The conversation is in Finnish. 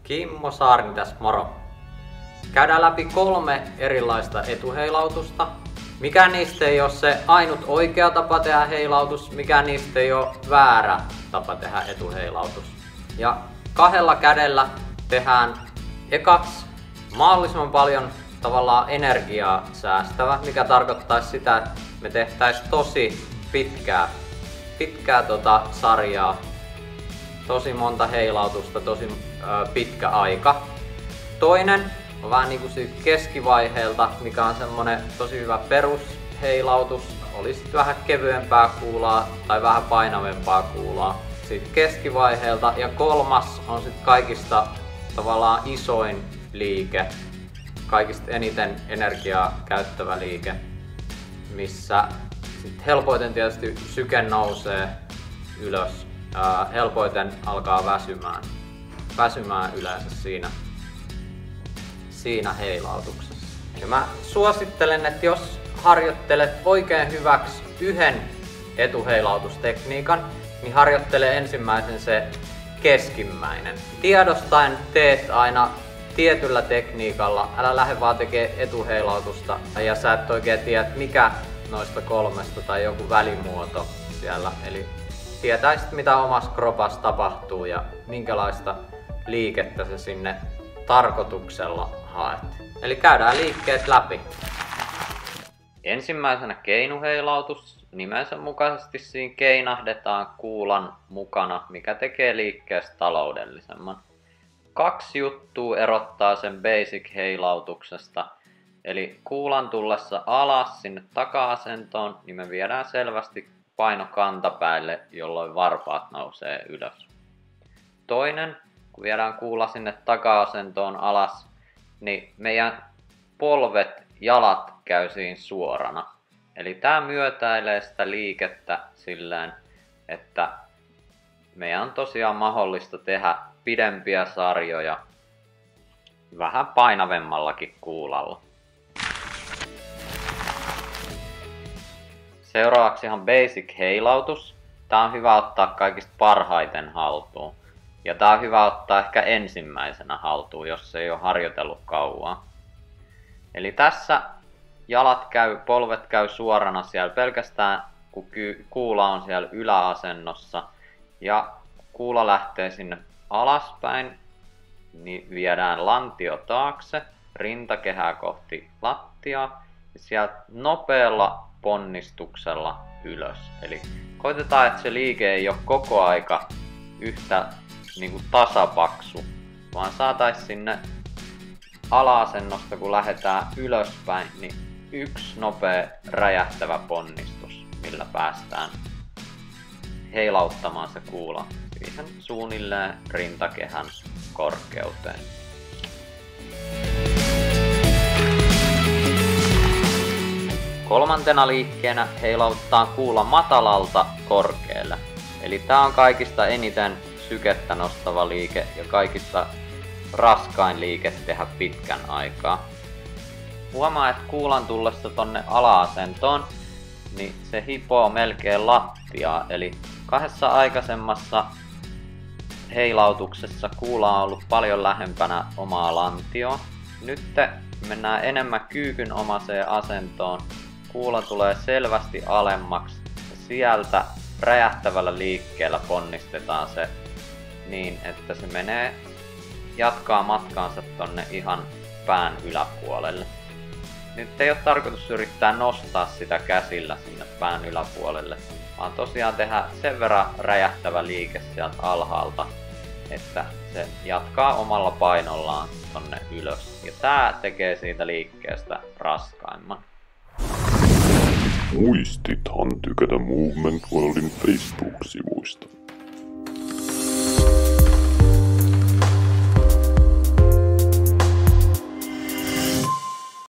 Kimmo Saarni tässä, moro! Käydään läpi 3 erilaista etuheilautusta. Mikään niistä ei ole se ainut oikea tapa tehdä heilautus, mikään niistä ei ole väärä tapa tehdä etuheilautus. Ja 2 kädellä tehdään ekaksi mahdollisimman paljon tavallaan energiaa säästävä, mikä tarkoittaisi sitä, että me tehtäisiin tosi pitkää sarjaa, tosi monta heilautusta, tosi pitkä aika. Toinen on vähän niinku siitä keskivaiheelta, mikä on semmonen tosi hyvä perusheilautus. Olisi vähän kevyempää kuulaa tai vähän painavempaa kuulaa siitä keskivaiheelta. Ja 3 on sitten kaikista tavallaan isoin liike, kaikista eniten energiaa käyttävä liike, missä sit helpoiten tietysti syke nousee ylös, helpoiten alkaa väsymään yleensä siinä heilautuksessa. Ja mä suosittelen, että jos harjoittelet oikein hyväksi yhden etuheilautustekniikan, niin harjoittele ensimmäisen se keskimmäinen. Tiedostaen teet aina tietyllä tekniikalla, älä lähde vaan tekemään etuheilautusta ja sä et oikein tiedä mikä noista 3 tai joku välimuoto siellä. Eli tietäisit mitä omassa kropassa tapahtuu ja minkälaista liikettä se sinne tarkoituksella haet. Eli käydään liikkeet läpi. Ensimmäisenä keinuheilautus. Nimensä mukaisesti siinä keinahdetaan kuulan mukana, mikä tekee liikkeestä taloudellisemman. 2 juttua erottaa sen basic heilautuksesta. Eli kuulan tullessa alas sinne taka-asentoon, niin me viedään selvästi paino kantapäälle, jolloin varpaat nousee ylös. Toinen, kun viedään kuula sinne taka-asentoon alas, niin meidän polvet, jalat käy siinä suorana. Eli tää myötäilee sitä liikettä silleen, että meidän on tosiaan mahdollista tehdä pidempiä sarjoja vähän painavemmallakin kuulalla. Seuraavaksi ihan basic heilautus. Tää on hyvä ottaa kaikista parhaiten haltuun. Ja tää on hyvä ottaa ehkä ensimmäisenä haltuun, jos ei ole harjoitellut kauan. Eli tässä polvet käy suorana siellä pelkästään, kun kuula on siellä yläasennossa. Ja kuula lähtee sinne alaspäin, niin viedään lantio taakse, rintakehää kohti lattiaa. Ja sieltä nopealla ponnistuksella ylös. Eli koitetaan, että se liike ei ole koko aika yhtä tasapaksu, vaan saataisiin sinne ala-asennosta, kun lähdetään ylöspäin, niin 1 nopea räjähtävä ponnistus, millä päästään heilauttamaan se kuula siihen suunnilleen rintakehän korkeuteen. Kolmantena liikkeenä heilautetaan kuula matalalta korkealle. Eli tää on kaikista eniten sykettä nostava liike ja kaikista raskain liike tehdä pitkän aikaa. Huomaa, että kuulan tullessa tonne ala-asentoon, niin se hipoo melkein lattiaa. Eli 2 aikaisemmassa heilautuksessa kuula on ollut paljon lähempänä omaa lantioa. Nyt mennään enemmän kyykynomaiseen asentoon. Kuula tulee selvästi alemmaksi ja sieltä räjähtävällä liikkeellä ponnistetaan se niin, että se jatkaa matkaansa tonne ihan pään yläpuolelle. Nyt ei ole tarkoitus yrittää nostaa sitä käsillä sinne pään yläpuolelle, vaan tosiaan tehdä sen verran räjähtävä liike sieltä alhaalta, että se jatkaa omalla painollaan tonne ylös. Ja tää tekee siitä liikkeestä raskaimman. Muistithan tykätä Movement Worldin Facebook-sivuista.